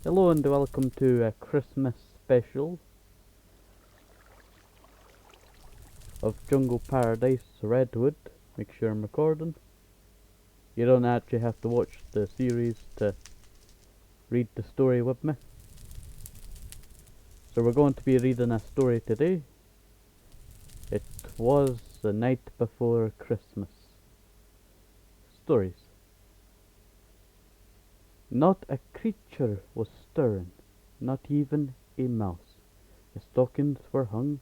Hello and welcome to a Christmas special of Jungle Paradise Redwood. Make sure I'm recording. You don't actually have to watch the series to read the story with me. So we're going to be reading a story today. It was the night before Christmas. Stories. Not a creature was stirring, not even a mouse. The stockings were hung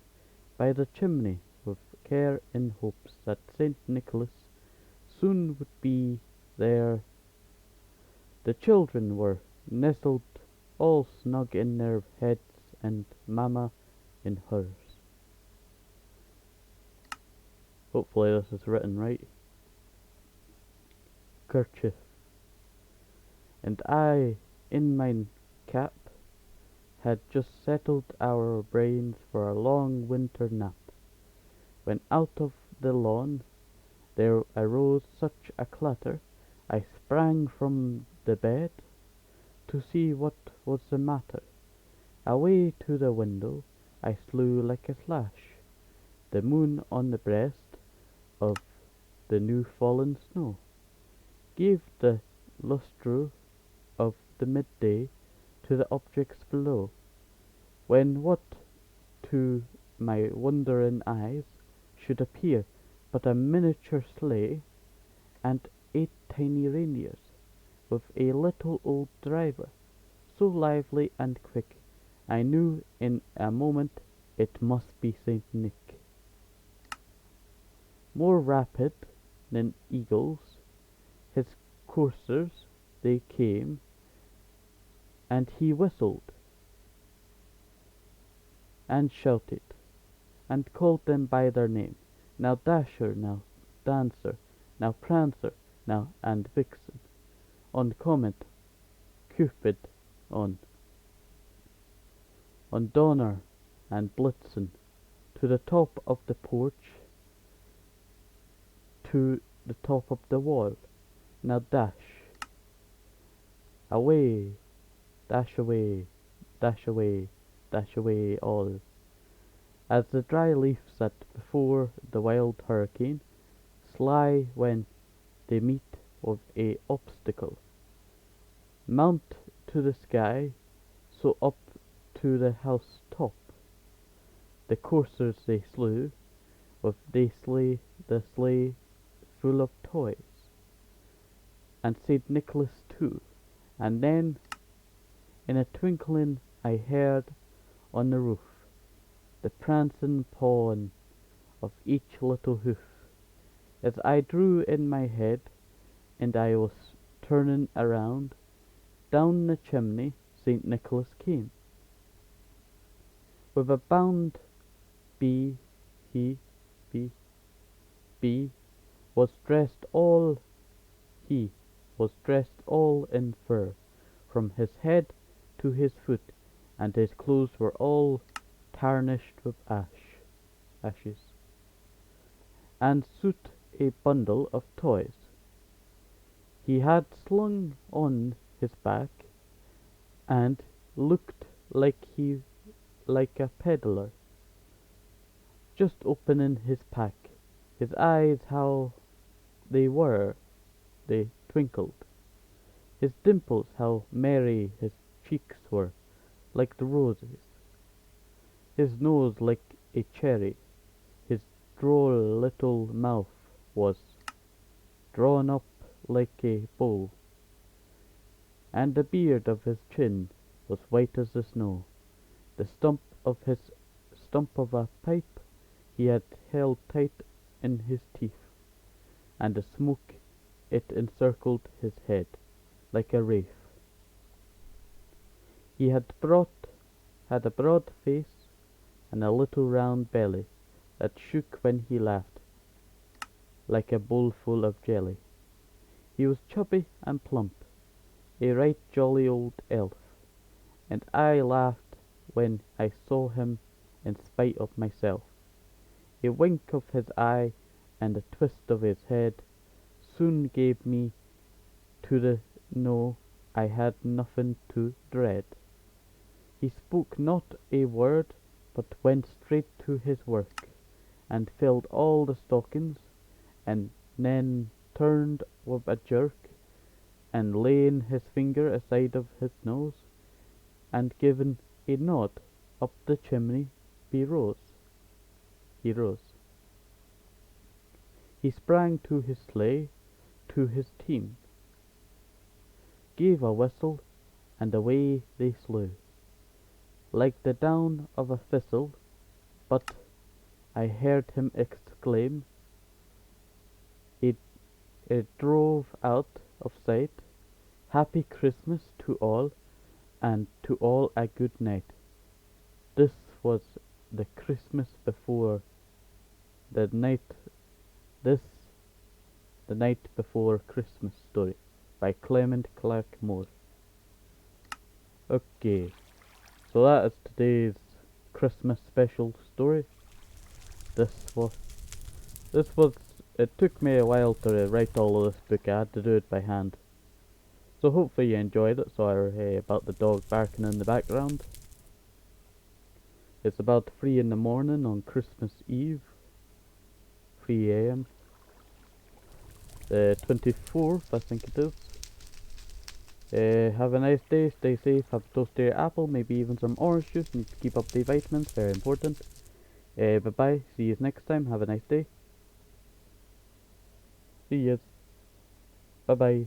by the chimney with care in hopes that St. Nicholas soon would be there. The children were nestled all snug in their heads and Mamma in hers. Hopefully this is written right. Kerchief. And I, in mine cap, had just settled our brains for a long winter nap, when out of the lawn there arose such a clatter, I sprang from the bed to see what was the matter. Away to the window I flew like a flash, the moon on the breast of the new fallen snow gave the lustre of the midday to the objects below, when what to my wondering eyes should appear but a miniature sleigh and 8 tiny reindeers, with a little old driver, so lively and quick, I knew in a moment it must be Saint Nick. More rapid than eagles, his coursers they came, and he whistled, and shouted, and called them by their name, now Dasher, now Dancer, now Prancer, now and Vixen, on Comet, Cupid, on Donner and Blitzen, to the top of the porch, to the top of the wall, now dash away, dash away, dash away, dash away all, as the dry leaves that before the wild hurricane sly when they meet with a obstacle, mount to the sky, so up to the house top. The coursers they slew, with the sleigh full of toys, and St. Nicholas too, and then in a twinkling I heard on the roof the prancing pawing of each little hoof. As I drew in my head, and I was turning around, down the chimney St. Nicholas came. With a bound, B was dressed all he was dressed all in fur, from his head to his foot, and his clothes were all tarnished with ashes, and soot a bundle of toys he had slung on his back, and looked like a peddler, just opening his pack. His eyes how they twinkled, his dimples how merry his cheeks were, like the roses, his nose like a cherry, his droll little mouth was drawn up like a bow, and the beard of his chin was white as the snow. The stump of a pipe he had held tight in his teeth, and the smoke it encircled his head like a wraith. He had a broad face and a little round belly that shook when he laughed, like a bowl full of jelly. He was chubby and plump, a right jolly old elf, and I laughed when I saw him in spite of myself. A wink of his eye and a twist of his head soon gave me to know I had nothing to dread. He spoke not a word, but went straight to his work, and filled all the stockings, and then turned with a jerk, and laying his finger aside of his nose, and giving a nod up the chimney, he rose. He rose. He sprang to his sleigh, to his team, gave a whistle, and away they slew, like the down of a thistle. But I heard him exclaim, it drove out of sight, Happy Christmas to all, and to all a good night. This was the Christmas before the night. This the night before Christmas story by Clement Clarke Moore. Okay, so that is today's Christmas special story. This was. It took me a while to write all of this book. I had to do it by hand. So hopefully you enjoyed it. Sorry about the dog barking in the background. It's about 3 in the morning on Christmas Eve. 3 AM. The 24th, I think it is. Have a nice day, stay safe, have a toasty apple, maybe even some orange juice. Need to keep up the vitamins, very important. Bye bye, see you next time, have a nice day. See yous. Bye bye.